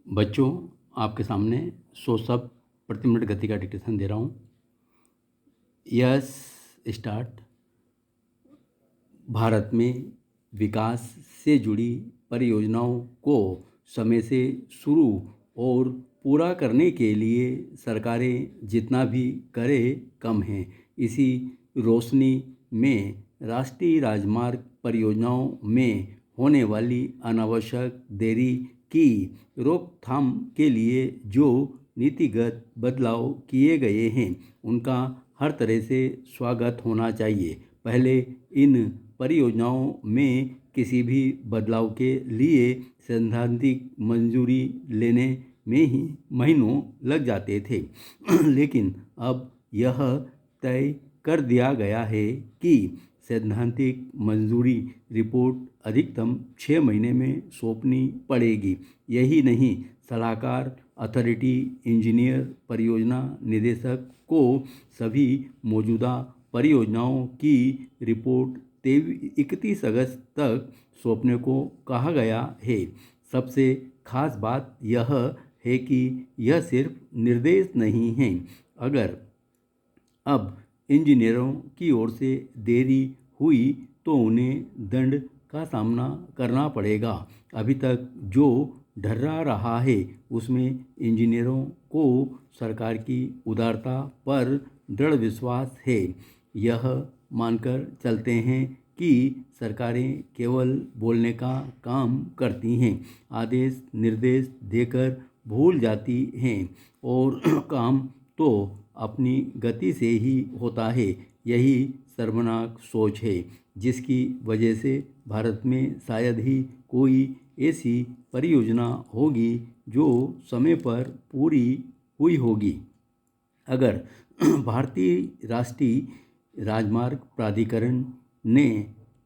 बच्चों, आपके सामने 100 शब्द प्रति मिनट गति का डिक्टेशन दे रहा हूँ। Yes, start. भारत में विकास से जुड़ी परियोजनाओं को समय से शुरू और पूरा करने के लिए सरकारें जितना भी करे कम है। इसी रोशनी में राष्ट्रीय राजमार्ग परियोजनाओं में होने वाली अनावश्यक देरी की रोकथाम के लिए जो नीतिगत बदलाव किए गए हैं उनका हर तरह से स्वागत होना चाहिए। पहले इन परियोजनाओं में किसी भी बदलाव के लिए सैद्धांतिक मंजूरी लेने में ही महीनों लग जाते थे लेकिन अब यह तय कर दिया गया है कि सैद्धांतिक मंजूरी रिपोर्ट अधिकतम 6 महीने में सौंपनी पड़ेगी। यही नहीं, सलाहकार, अथॉरिटी, इंजीनियर, परियोजना निदेशक को सभी मौजूदा परियोजनाओं की रिपोर्ट 31 अगस्त तक सौंपने को कहा गया है। सबसे खास बात यह है कि यह सिर्फ निर्देश नहीं है। अगर अब इंजीनियरों की ओर से देरी हुई तो उन्हें दंड का सामना करना पड़ेगा। अभी तक जो ढर्रा रहा है उसमें इंजीनियरों को सरकार की उदारता पर दृढ़ विश्वास है। यह मानकर चलते हैं कि सरकारें केवल बोलने का काम करती हैं, आदेश निर्देश देकर भूल जाती हैं और काम तो अपनी गति से ही होता है। यही शर्मनाक सोच है जिसकी वजह से भारत में शायद ही कोई ऐसी परियोजना होगी जो समय पर पूरी हुई होगी। अगर भारतीय राष्ट्रीय राजमार्ग प्राधिकरण ने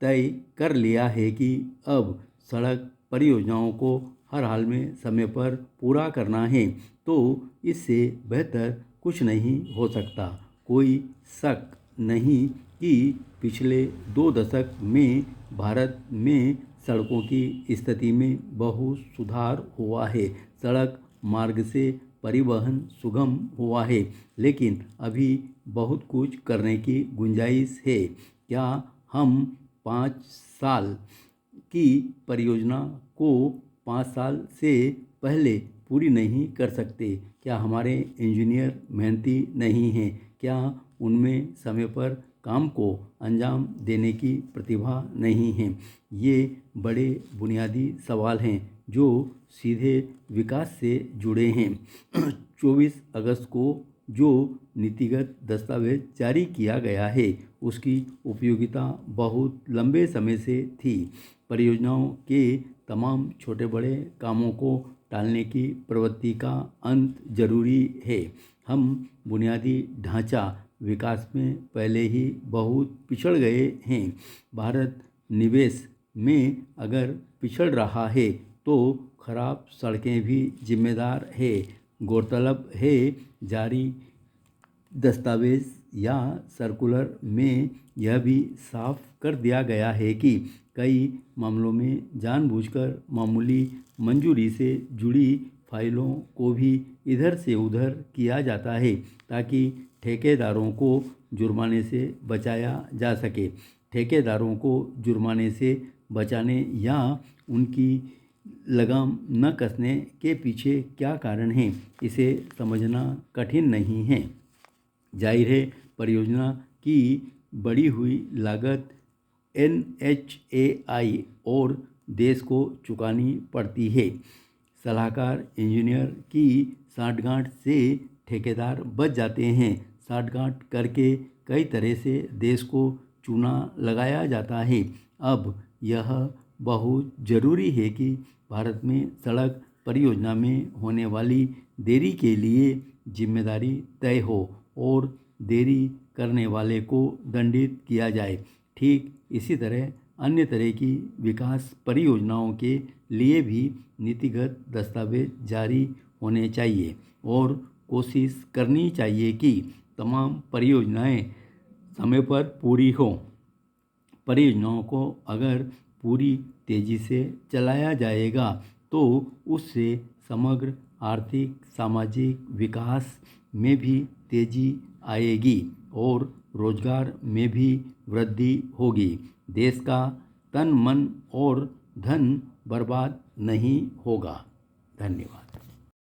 तय कर लिया है कि अब सड़क परियोजनाओं को हर हाल में समय पर पूरा करना है तो इससे बेहतर कुछ नहीं हो सकता। कोई शक नहीं कि पिछले 2 दशक में भारत में सड़कों की स्थिति में बहुत सुधार हुआ है। सड़क मार्ग से परिवहन सुगम हुआ है, लेकिन अभी बहुत कुछ करने की गुंजाइश है। क्या हम 5 साल की परियोजना को 5 साल से पहले पूरी नहीं कर सकते? क्या हमारे इंजीनियर मेहनती नहीं हैं? क्या उनमें समय पर काम को अंजाम देने की प्रतिभा नहीं है? ये बड़े बुनियादी सवाल हैं जो सीधे विकास से जुड़े हैं। 24 अगस्त को जो नीतिगत दस्तावेज जारी किया गया है उसकी उपयोगिता बहुत लंबे समय से थी। परियोजनाओं के तमाम छोटे बड़े कामों को टालने की प्रवृत्ति का अंत जरूरी है। हम बुनियादी ढांचा विकास में पहले ही बहुत पिछड़ गए हैं। भारत निवेश में अगर पिछड़ रहा है तो खराब सड़कें भी जिम्मेदार है। गौरतलब है, जारी दस्तावेज या सर्कुलर में यह भी साफ कर दिया गया है कि कई मामलों में जानबूझकर मामूली मंजूरी से जुड़ी फाइलों को भी इधर से उधर किया जाता है ताकि ठेकेदारों को जुर्माने से बचाया जा सके। ठेकेदारों को जुर्माने से बचाने या उनकी लगाम न कसने के पीछे क्या कारण है, इसे समझना कठिन नहीं है। जाहिर है, परियोजना की बढ़ी हुई लागत NHAI और देश को चुकानी पड़ती है। सलाहकार इंजीनियर की साठगांठ से ठेकेदार बच जाते हैं। साठगांठ करके कई तरह से देश को चूना लगाया जाता है। अब यह बहुत ज़रूरी है कि भारत में सड़क परियोजना में होने वाली देरी के लिए जिम्मेदारी तय हो और देरी करने वाले को दंडित किया जाए। ठीक इसी तरह अन्य तरह की विकास परियोजनाओं के लिए भी नीतिगत दस्तावेज जारी होने चाहिए और कोशिश करनी चाहिए कि तमाम परियोजनाएं समय पर पूरी हों। परियोजनाओं को अगर पूरी तेज़ी से चलाया जाएगा तो उससे समग्र आर्थिक सामाजिक विकास में भी तेजी आएगी और रोजगार में भी वृद्धि होगी। देश का तन मन और धन बर्बाद नहीं होगा। धन्यवाद।